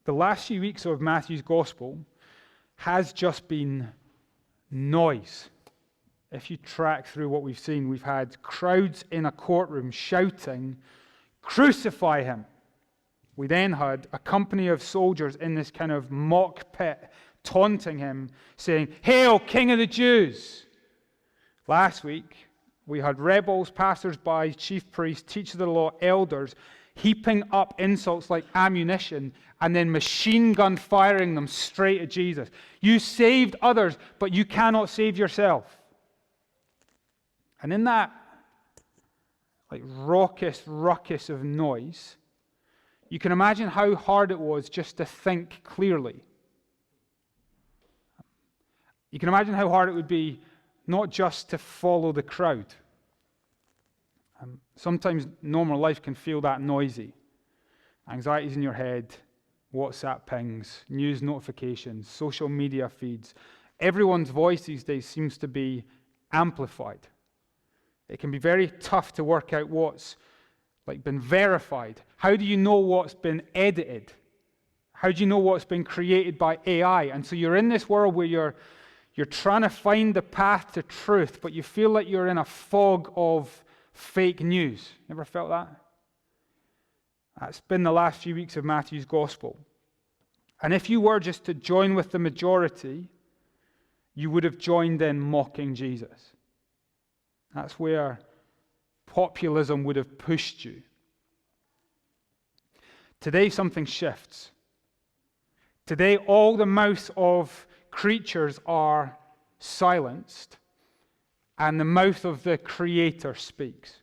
the last few weeks of Matthew's Gospel has just been noise. If you track through what we've seen, we've had crowds in a courtroom shouting, "Crucify him." We then had a company of soldiers in this kind of mock pit taunting him, saying, "Hail, King of the Jews!" Last week, we had rebels, passers-by, chief priests, teachers of the law, elders, heaping up insults like ammunition and then machine gun firing them straight at Jesus. You saved others, but you cannot save yourself. And in that raucous ruckus of noise, you can imagine how hard it was just to think clearly. You can imagine how hard it would be not just to follow the crowd. Sometimes normal life can feel that noisy. Anxieties in your head, WhatsApp pings, news notifications, social media feeds. Everyone's voice these days seems to be amplified. It can be very tough to work out what's been verified. How do you know what's been edited? How do you know what's been created by AI? And so you're in this world where you're trying to find the path to truth, but you feel like you're in a fog of fake news. Ever felt that? That's been the last few weeks of Matthew's Gospel. And if you were just to join with the majority, you would have joined in mocking Jesus. That's where populism would have pushed you. Today, something shifts. Today, all the mouths of creatures are silenced, and the mouth of the Creator speaks.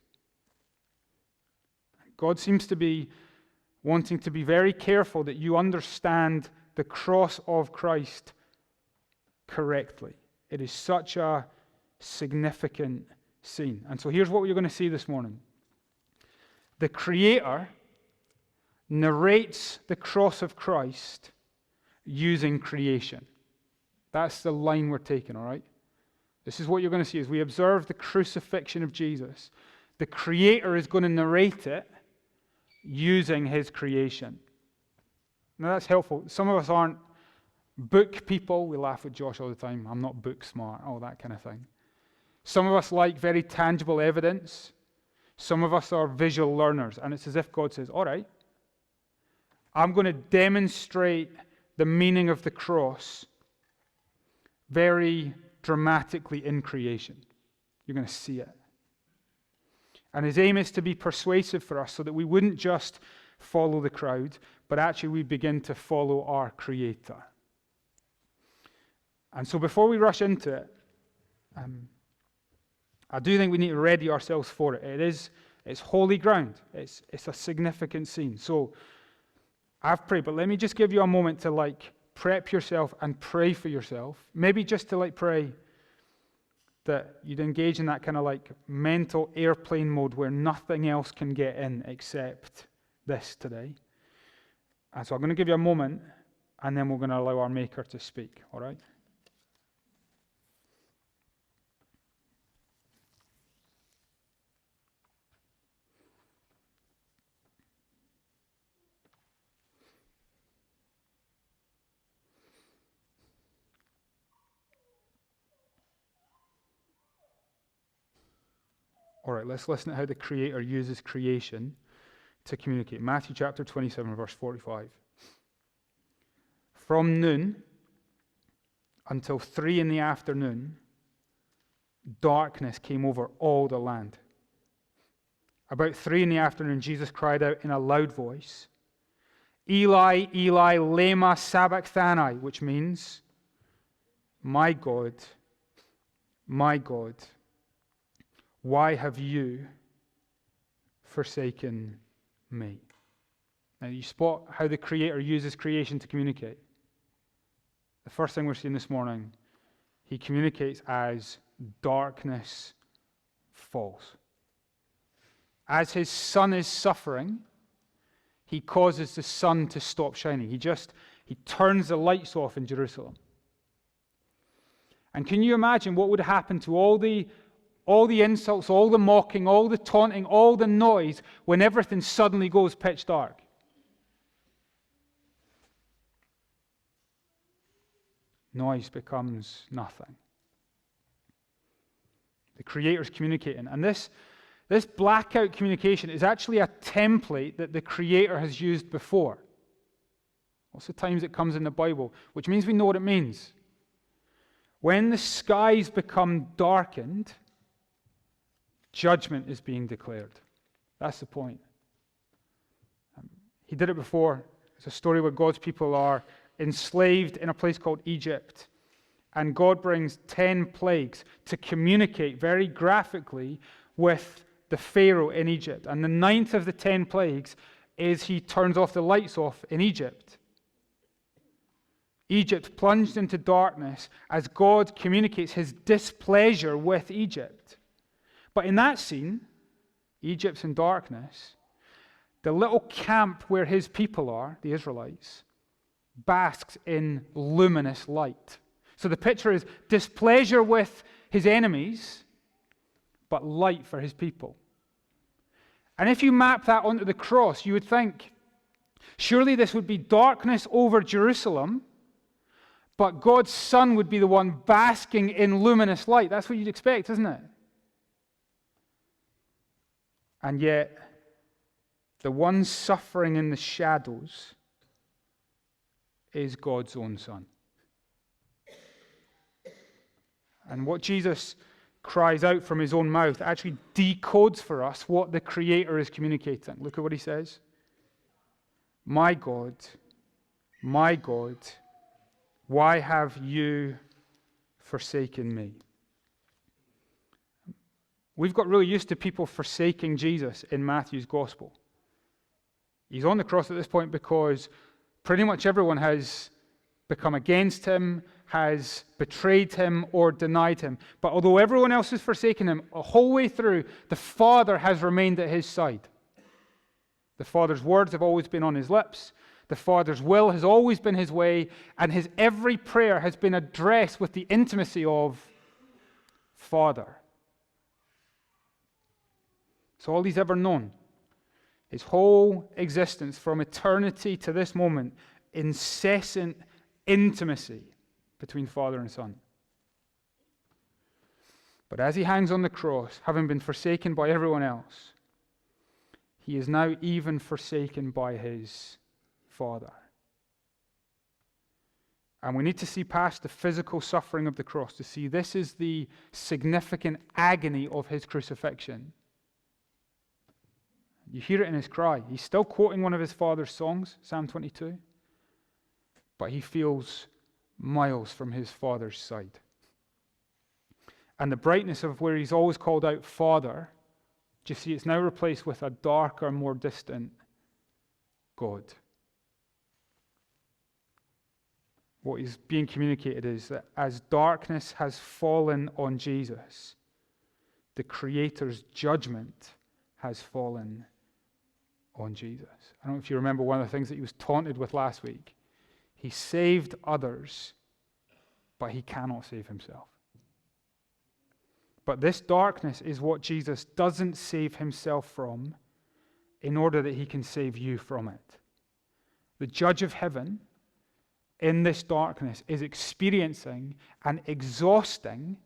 God seems to be wanting to be very careful that you understand the cross of Christ correctly. It is such a significant scene. And so here's what you're going to see this morning. The Creator narrates the cross of Christ using creation. That's the line we're taking, all right? This is what you're going to see as we observe the crucifixion of Jesus. The Creator is going to narrate it using his creation. Now that's helpful. Some of us aren't book people. We laugh with Josh all the time. I'm not book smart, all that kind of thing. Some of us like very tangible evidence. Some of us are visual learners. And it's as if God says, all right, I'm going to demonstrate the meaning of the cross very dramatically in creation. You're going to see it. And his aim is to be persuasive for us so that we wouldn't just follow the crowd, but actually we begin to follow our Creator. And so before we rush into it, I do think we need to ready ourselves for it. It's holy ground. It's a significant scene. So I've prayed, but let me just give you a moment to prep yourself and pray for yourself. Maybe just to pray that you'd engage in that kind of mental airplane mode where nothing else can get in except this today. And so I'm going to give you a moment, and then we're going to allow our Maker to speak, all right? All right, let's listen to how the Creator uses creation to communicate. Matthew chapter 27, verse 45. From noon until 3 p.m, darkness came over all the land. About 3 p.m, Jesus cried out in a loud voice, "Eli, Eli, lema sabachthani," which means, my God, why have you forsaken me?" Now you spot how the Creator uses creation to communicate. The first thing we're seeing this morning, he communicates as darkness falls. As his Son is suffering, he causes the sun to stop shining. He turns the lights off in Jerusalem. And can you imagine what would happen to all the insults, all the mocking, all the taunting, all the noise when everything suddenly goes pitch dark? noise becomes nothing. The Creator's communicating. And this blackout communication is actually a template that the Creator has used before. Lots of times it comes in the Bible, which means we know what it means. When the skies become darkened, judgment is being declared. That's the point. He did it before. It's a story where God's people are enslaved in a place called Egypt. And God brings 10 plagues to communicate very graphically with the Pharaoh in Egypt. And the 9th of the 10 plagues is he turns off the lights off in Egypt. Egypt plunged into darkness as God communicates his displeasure with Egypt. But in that scene, Egypt's in darkness. The little camp where his people are, the Israelites, basks in luminous light. So the picture is displeasure with his enemies, but light for his people. And if you map that onto the cross, you would think, surely this would be darkness over Jerusalem, but God's Son would be the one basking in luminous light. That's what you'd expect, isn't it? And yet, the one suffering in the shadows is God's own Son. And what Jesus cries out from his own mouth actually decodes for us what the Creator is communicating. Look at what he says. My God, why have you forsaken me? We've got really used to people forsaking Jesus in Matthew's gospel. He's on the cross at this point because pretty much everyone has become against him, has betrayed him, or denied him. But although everyone else has forsaken him, the whole way through, the Father has remained at his side. The Father's words have always been on his lips. The Father's will has always been his way, and his every prayer has been addressed with the intimacy of Father. It's all he's ever known. His whole existence from eternity to this moment, incessant intimacy between Father and Son. But as he hangs on the cross, having been forsaken by everyone else, he is now even forsaken by his Father. And we need to see past the physical suffering of the cross to see this is the significant agony of his crucifixion. You hear it in his cry. He's still quoting one of his father's songs, Psalm 22, but he feels miles from his Father's side. And the brightness of where he's always called out Father, do you see it's now replaced with a darker, more distant God. What is being communicated is that as darkness has fallen on Jesus, the Creator's judgment has fallen on Jesus. I don't know if you remember one of the things that he was taunted with last week. He saved others, but he cannot save himself. But this darkness is what Jesus doesn't save himself from in order that he can save you from it. The judge of heaven in this darkness is experiencing and exhausting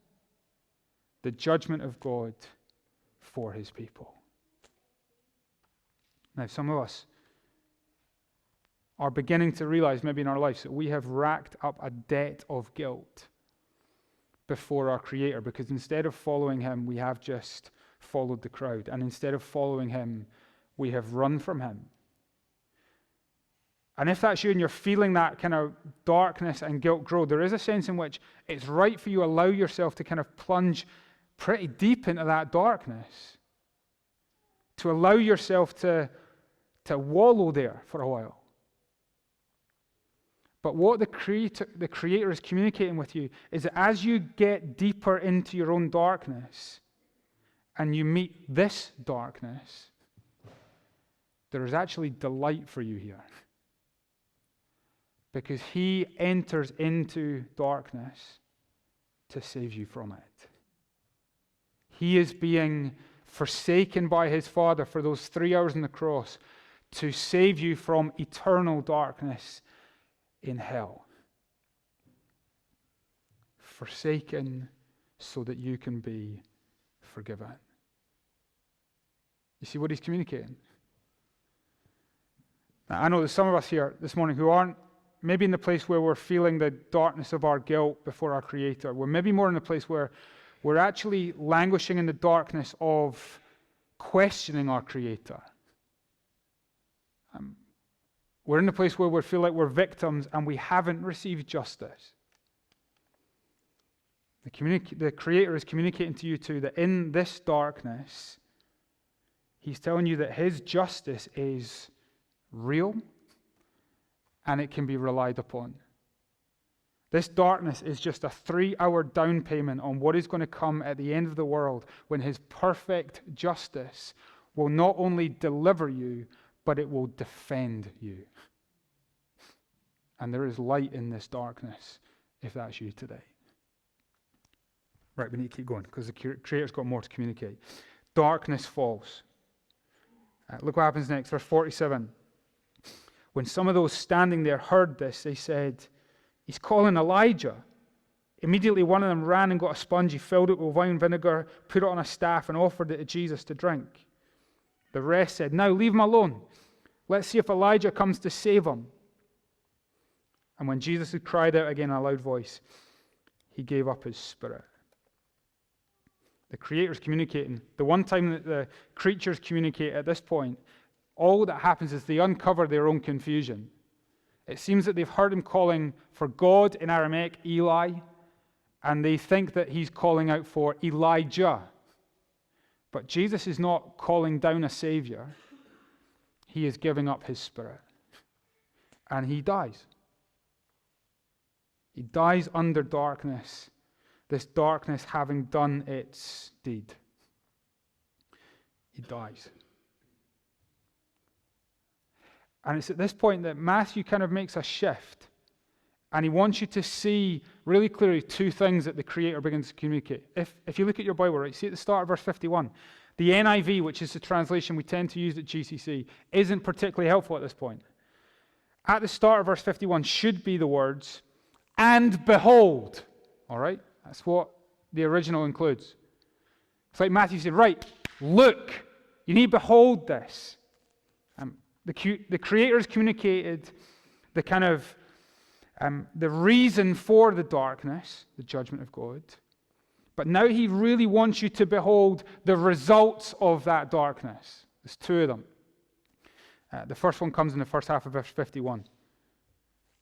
the judgment of God for his people. Now, some of us are beginning to realize, maybe in our lives, that we have racked up a debt of guilt before our Creator, because instead of following him, we have just followed the crowd. And instead of following him, we have run from him. And if that's you and you're feeling that kind of darkness and guilt grow, there is a sense in which it's right for you to allow yourself to kind of plunge pretty deep into that darkness, to allow yourself to wallow there for a while. But what the Creator is communicating with you is that as you get deeper into your own darkness and you meet this darkness, there is actually delight for you here. Because he enters into darkness to save you from it. He is being forsaken by his Father for those 3 hours on the cross to save you from eternal darkness in hell. forsaken so that you can be forgiven. You see what he's communicating? Now, I know there's some of us here this morning who aren't maybe in the place where we're feeling the darkness of our guilt before our Creator. We're maybe more in the place where we're actually languishing in the darkness of questioning our Creator. We're in the place where we feel like we're victims and we haven't received justice. The Creator is communicating to you too that in this darkness, he's telling you that his justice is real and it can be relied upon. This darkness is just a 3-hour down payment on what is going to come at the end of the world when his perfect justice will not only deliver you, but it will defend you. And there is light in this darkness if that's you today. Right, we need to keep going because the Creator's got more to communicate. Darkness falls. Look what happens next, verse 47. When some of those standing there heard this, they said, "He's calling Elijah." Immediately one of them ran and got a sponge, he filled it with wine vinegar, put it on a staff, and offered it to Jesus to drink. The rest said, "Now leave him alone. Let's see if Elijah comes to save him." And when Jesus had cried out again in a loud voice, he gave up his spirit. The Creator's communicating. The one time that the creatures communicate at this point, all that happens is they uncover their own confusion. It seems that they've heard him calling for God in Aramaic, Eli, and they think that he's calling out for Elijah. But Jesus is not calling down a Savior. He is giving up his spirit. And he dies. He dies under darkness, this darkness having done its deed. He dies. And it's at this point that Matthew kind of makes a shift. And he wants you to see really clearly two things that the Creator begins to communicate. If you look at your Bible, right, see at the start of verse 51, the NIV, which is the translation we tend to use at GCC, isn't particularly helpful at this point. At the start of verse 51 should be the words, "and behold." All right? That's what the original includes. It's like Matthew said, right, look, you need to behold this. The Creator has communicated the kind of the reason for the darkness, the judgment of God. But now he really wants you to behold the results of that darkness. There's two of them. The first one comes in the first half of verse 51.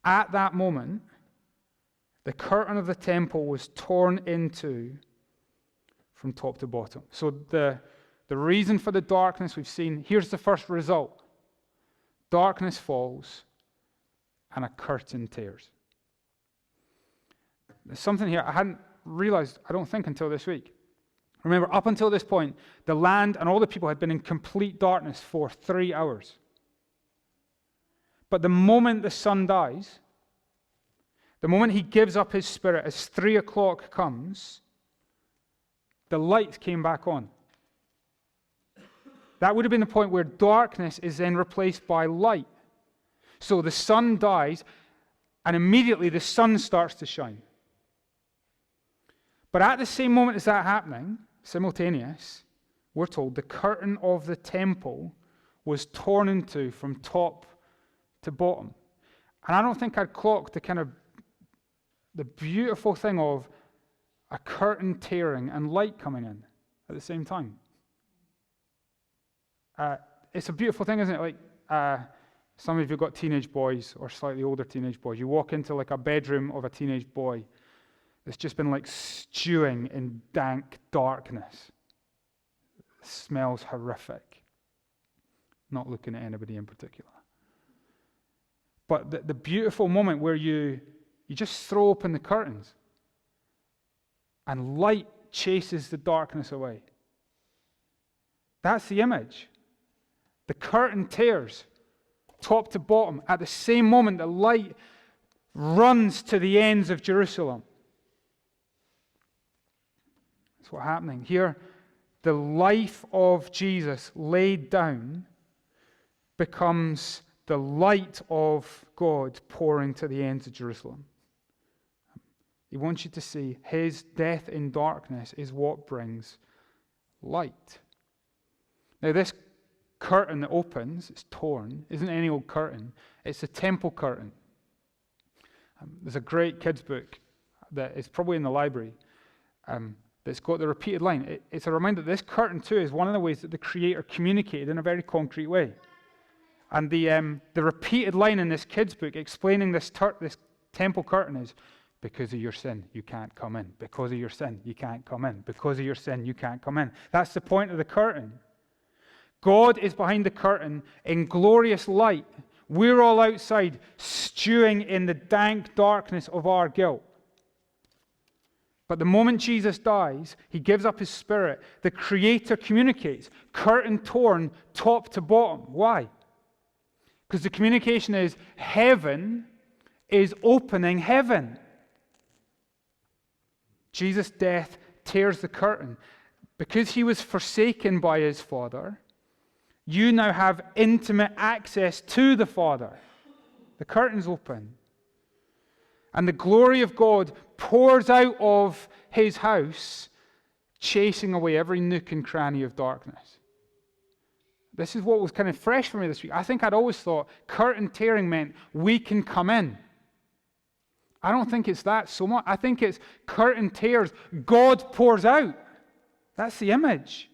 At that moment, the curtain of the temple was torn in two from top to bottom. So the reason for the darkness we've seen, here's the first result. Darkness falls and a curtain tears. There's something here I hadn't realized, I don't think, until this week. Remember, up until this point, the land and all the people had been in complete darkness for 3 hours. But the moment the sun dies, the moment he gives up his spirit, as 3 o'clock comes, the lights came back on. That would have been the point where darkness is then replaced by light. So the sun dies, and immediately the sun starts to shine. But at the same moment as that happening, simultaneous, we're told the curtain of the temple was torn in two from top to bottom. And I don't think I'd clocked the beautiful thing of a curtain tearing and light coming in at the same time. It's a beautiful thing, isn't it? Like some of you have got teenage boys or slightly older teenage boys. You walk into like a bedroom of a teenage boy that's just been like stewing in dank darkness. It smells horrific. Not looking at anybody in particular. But the beautiful moment where you just throw open the curtains and light chases the darkness away. That's the image. The curtain tears top to bottom. At the same moment, the light runs to the ends of Jerusalem. That's what's happening. Here, the life of Jesus laid down becomes the light of God pouring to the ends of Jerusalem. He wants you to see his death in darkness is what brings light. Now, this curtain that opens, it's torn, isn't any old curtain. It's a temple curtain. There's a great kids' book that is probably in the library that's got the repeated line. It's a reminder that this curtain, too, is one of the ways that the Creator communicated in a very concrete way. And the repeated line in this kids' book explaining this temple curtain is, because of your sin, you can't come in. Because of your sin, you can't come in. Because of your sin, you can't come in. That's the point of the curtain. God is behind the curtain in glorious light. We're all outside stewing in the dank darkness of our guilt. But the moment Jesus dies, he gives up his spirit. The Creator communicates, curtain torn top to bottom. Why? Because the communication is heaven is opening heaven. Jesus' death tears the curtain. Because he was forsaken by his Father, you now have intimate access to the Father. The curtain's open. And the glory of God pours out of his house, chasing away every nook and cranny of darkness. This is what was kind of fresh for me this week. I think I'd always thought curtain tearing meant we can come in. I don't think it's that so much. I think it's curtain tears, God pours out. That's the image.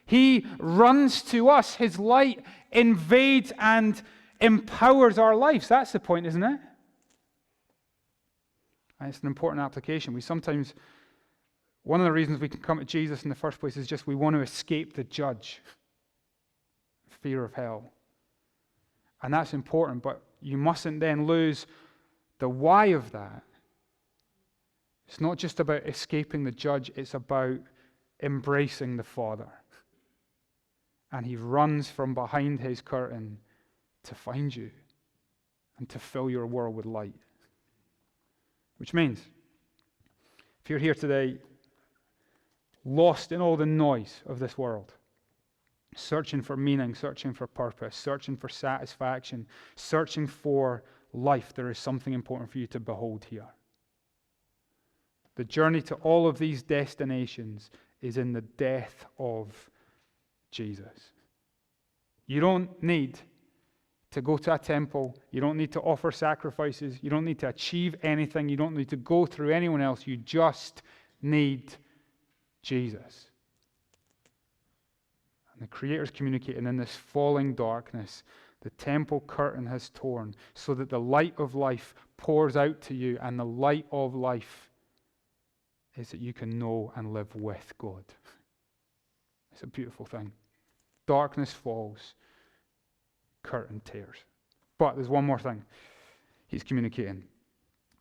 He runs to us. His light invades and empowers our lives. That's the point, isn't it? And it's an important application. One of the reasons we can come to Jesus in the first place is just we want to escape the judge. Fear of hell. And that's important, but you mustn't then lose the why of that. It's not just about escaping the judge, it's about embracing the Father. And he runs from behind his curtain to find you and to fill your world with light. Which means, if you're here today, lost in all the noise of this world, searching for meaning, searching for purpose, searching for satisfaction, searching for life, there is something important for you to behold here. The journey to all of these destinations is in the death of Jesus. You don't need to go to a temple. You don't need to offer sacrifices. You don't need to achieve anything. You don't need to go through anyone else. You just need Jesus. And the Creator's communicating in this falling darkness. The temple curtain has torn so that the light of life pours out to you, and the light of life is that you can know and live with God. It's a beautiful thing. Darkness falls, curtain tears. But there's one more thing he's communicating.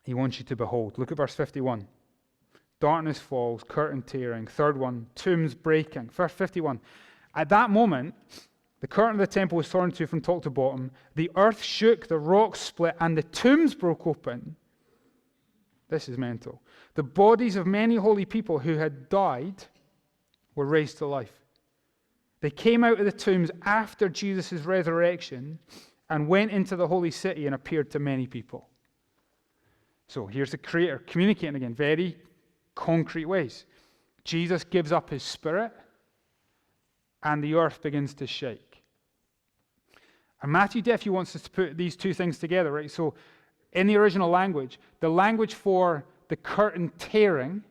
He wants you to behold. Look at verse 51. Darkness falls, curtain tearing. Third one, tombs breaking. Verse 51. At that moment, the curtain of the temple was torn in two from top to bottom. The earth shook, the rocks split, and the tombs broke open. This is mental. The bodies of many holy people who had died were raised to life. They came out of the tombs after Jesus' resurrection and went into the holy city and appeared to many people. So here's the Creator communicating again, very concrete ways. Jesus gives up his spirit and the earth begins to shake. And Matthew Duffy wants us to put these two things together, right? So in the original language, the language for the curtain tearing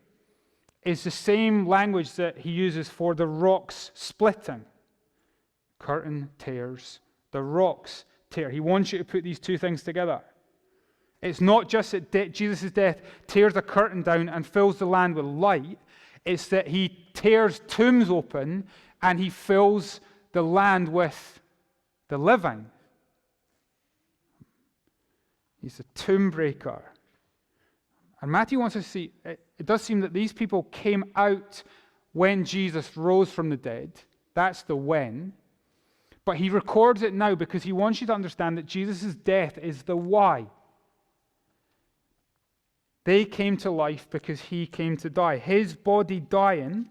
is the same language that he uses for the rocks splitting. Curtain tears, the rocks tear. He wants you to put these two things together. It's not just that Jesus' death tears a curtain down and fills the land with light. It's that he tears tombs open and he fills the land with the living. He's a tomb breaker. And Matthew wants us to see, it does seem that these people came out when Jesus rose from the dead. That's the when. But he records it now because he wants you to understand that Jesus' death is the why. They came to life because he came to die. His body dying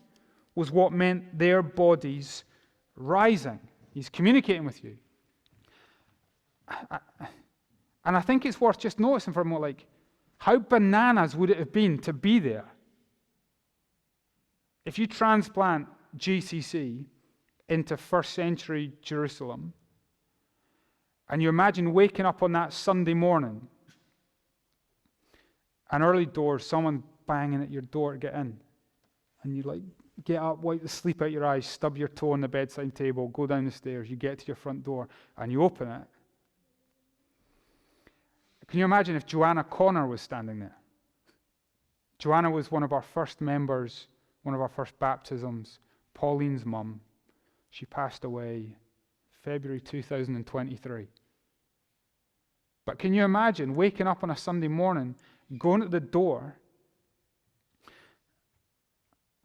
was what meant their bodies rising. He's communicating with you. And I think it's worth just noticing for a moment, like, How bananas would it have been to be there? If you transplant GCC into first century Jerusalem, and you imagine waking up on that Sunday morning, an early doors, someone banging at your door to get in, and you get up, wipe the sleep out your eyes, stub your toe on the bedside table, go down the stairs, you get to your front door, and you open it. Can you imagine if Joanna Connor was standing there? Joanna was one of our first members, one of our first baptisms, Pauline's mum. She passed away February 2023. But can you imagine waking up on a Sunday morning, going to the door,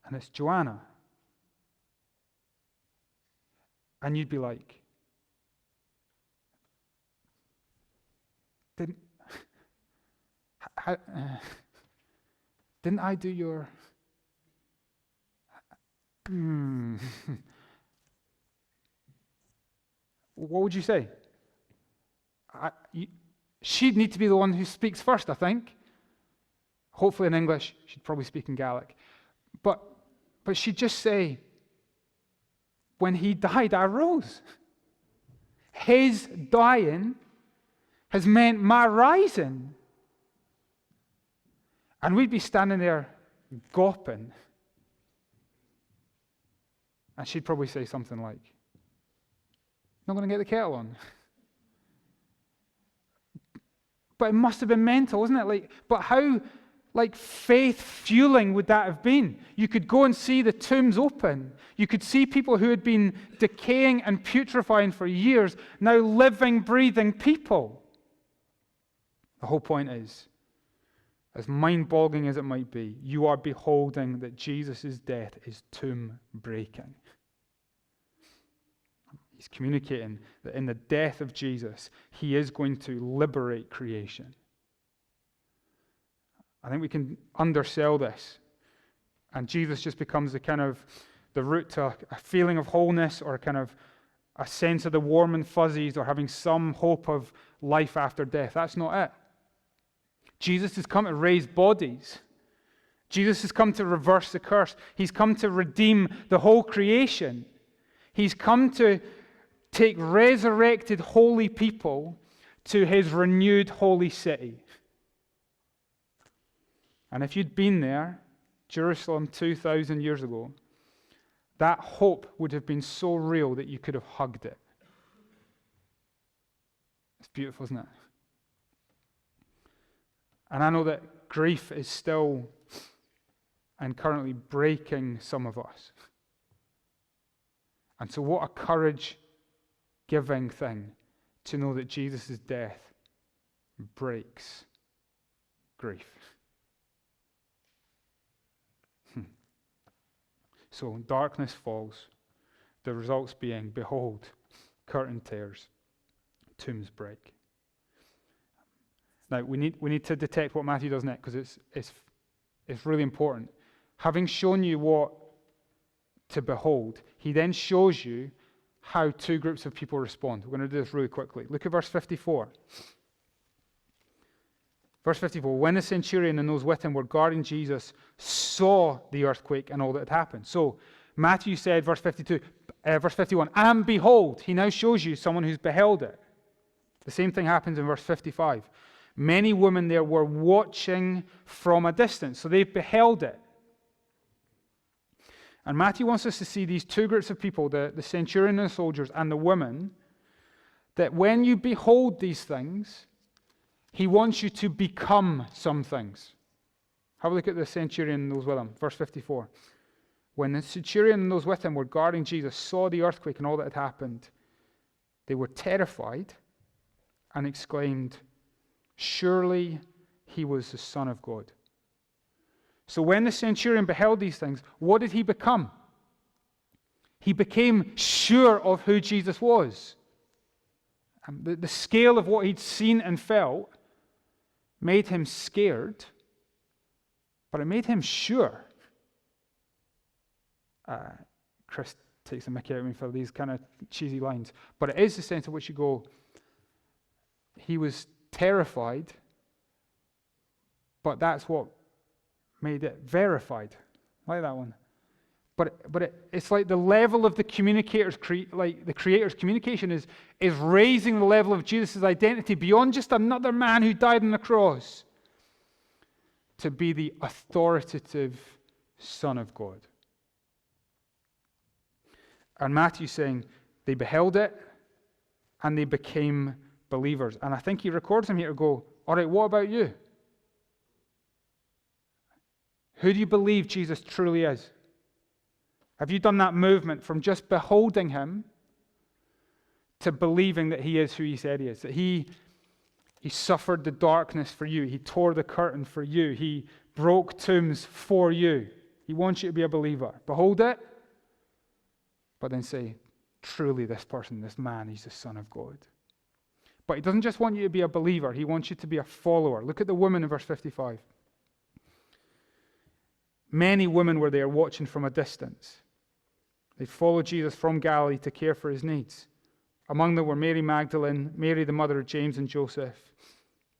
and it's Joanna? And you'd be like, didn't I do your... What would you say? She'd need to be the one who speaks first, I think. Hopefully in English. She'd probably speak in Gaelic. But she'd just say, when he died, I rose. His dying has meant my rising. And we'd be standing there gawping. And she'd probably say something like, not going to get the kettle on. But it must have been mental, wasn't it? But how faith fueling would that have been? You could go and see the tombs open. You could see people who had been decaying and putrefying for years, now living, breathing people. The whole point is, as mind-boggling as it might be, you are beholding that Jesus' death is tomb-breaking. He's communicating that in the death of Jesus, he is going to liberate creation. I think we can undersell this. And Jesus just becomes the route to a feeling of wholeness, or a sense of the warm and fuzzies, or having some hope of life after death. That's not it. Jesus has come to raise bodies. Jesus has come to reverse the curse. He's come to redeem the whole creation. He's come to take resurrected holy people to his renewed holy city. And if you'd been there, Jerusalem 2,000 years ago, that hope would have been so real that you could have hugged it. It's beautiful, isn't it? And I know that grief is still and currently breaking some of us. And so what a courage-giving thing to know that Jesus' death breaks grief. So darkness falls, the results being, behold, curtain tears, tombs break. Now, we need to detect what Matthew does next, because it's really important. Having shown you what to behold, he then shows you how two groups of people respond. We're going to do this really quickly. Look at verse 54. Verse 54, when the centurion and those with him were guarding Jesus saw the earthquake and all that had happened. So Matthew said, verse 51, and behold, he now shows you someone who's beheld it. The same thing happens in verse 55. Many women there were watching from a distance, so they beheld it. And Matthew wants us to see these two groups of people, the centurion and the soldiers and the women, that when you behold these things, he wants you to become some things. Have a look at the centurion and those with him. Verse 54. When the centurion and those with him were guarding Jesus saw the earthquake and all that had happened, they were terrified and exclaimed, surely he was the Son of God. So when the centurion beheld these things, what did he become? He became sure of who Jesus was. And the scale of what he'd seen and felt made him scared, but it made him sure. Chris takes the mickey out of me for these kind of cheesy lines, but it is the sense in which you go, he was terrified, but that's what made it verified. I like that one. But it's like the level of the communicator's the Creator's communication is raising the level of Jesus' identity beyond just another man who died on the cross to be the authoritative Son of God. And Matthew's saying they beheld it and they became believers. And I think he records them here to go, all right, what about you? Who do you believe Jesus truly is? Have you done that movement from just beholding him to believing that he is who he said he is? That he suffered the darkness for you. He tore the curtain for you. He broke tombs for you. He wants you to be a believer. Behold it, but then say, truly this person, this man, he's the Son of God. But he doesn't just want you to be a believer. He wants you to be a follower. Look at the woman in verse 55. Many women were there watching from a distance. They followed Jesus from Galilee to care for his needs. Among them were Mary Magdalene, Mary the mother of James and Joseph,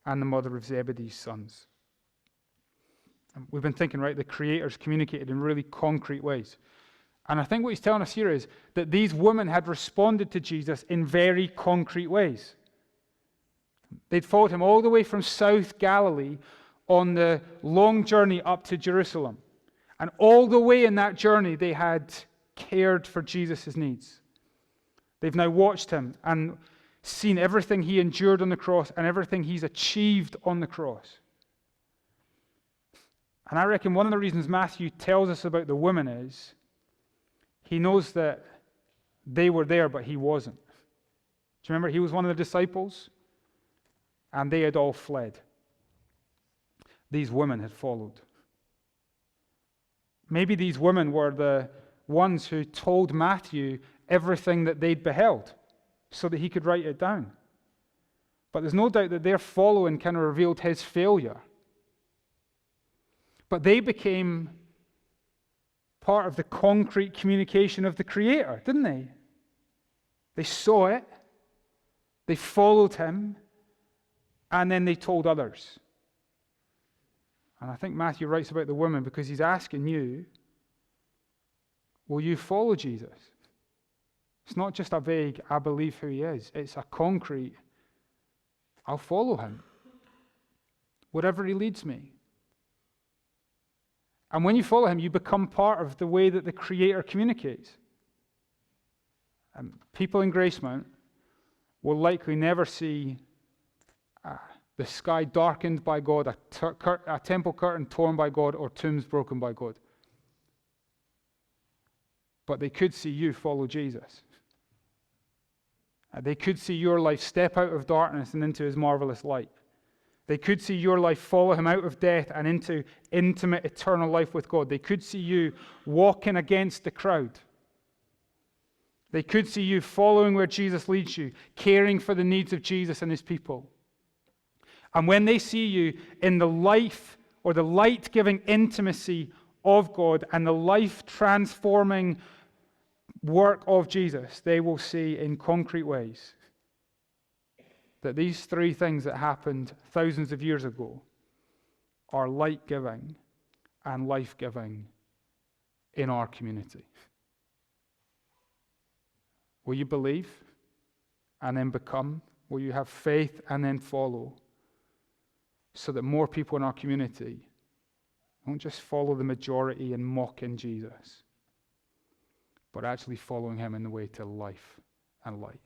and the mother of Zebedee's sons. And we've been thinking, right, the Creator's communicated in really concrete ways. And I think what he's telling us here is that these women had responded to Jesus in very concrete ways. They'd followed him all the way from South Galilee on the long journey up to Jerusalem. And all the way in that journey, they had cared for Jesus' needs. They've now watched him and seen everything he endured on the cross and everything he's achieved on the cross. And I reckon one of the reasons Matthew tells us about the women is he knows that they were there, but he wasn't. Do you remember? He was one of the disciples, and they had all fled. These women had followed. Maybe these women were the ones who told Matthew everything that they'd beheld so that he could write it down. But there's no doubt that their following kind of revealed his failure. But they became part of the concrete communication of the Creator, didn't they? They saw it, they followed him, and then they told others. And I think Matthew writes about the women because he's asking you, will you follow Jesus? It's not just a vague, I believe who he is. It's a concrete, I'll follow him. Wherever he leads me. And when you follow him, you become part of the way that the Creator communicates. People in Gracemount will likely never see the sky darkened by God, a temple curtain torn by God, or tombs broken by God. But they could see you follow Jesus. They could see your life step out of darkness and into his marvelous light. They could see your life follow him out of death and into intimate eternal life with God. They could see you walking against the crowd. They could see you following where Jesus leads you, caring for the needs of Jesus and his people. And when they see you in the life or the light-giving intimacy of God and the life-transforming work of Jesus, they will see in concrete ways that these three things that happened thousands of years ago are light-giving and life-giving in our community. Will you believe and then become? Will you have faith and then follow? So that more people in our community won't just follow the majority and mock in Jesus, but actually following him in the way to life and light.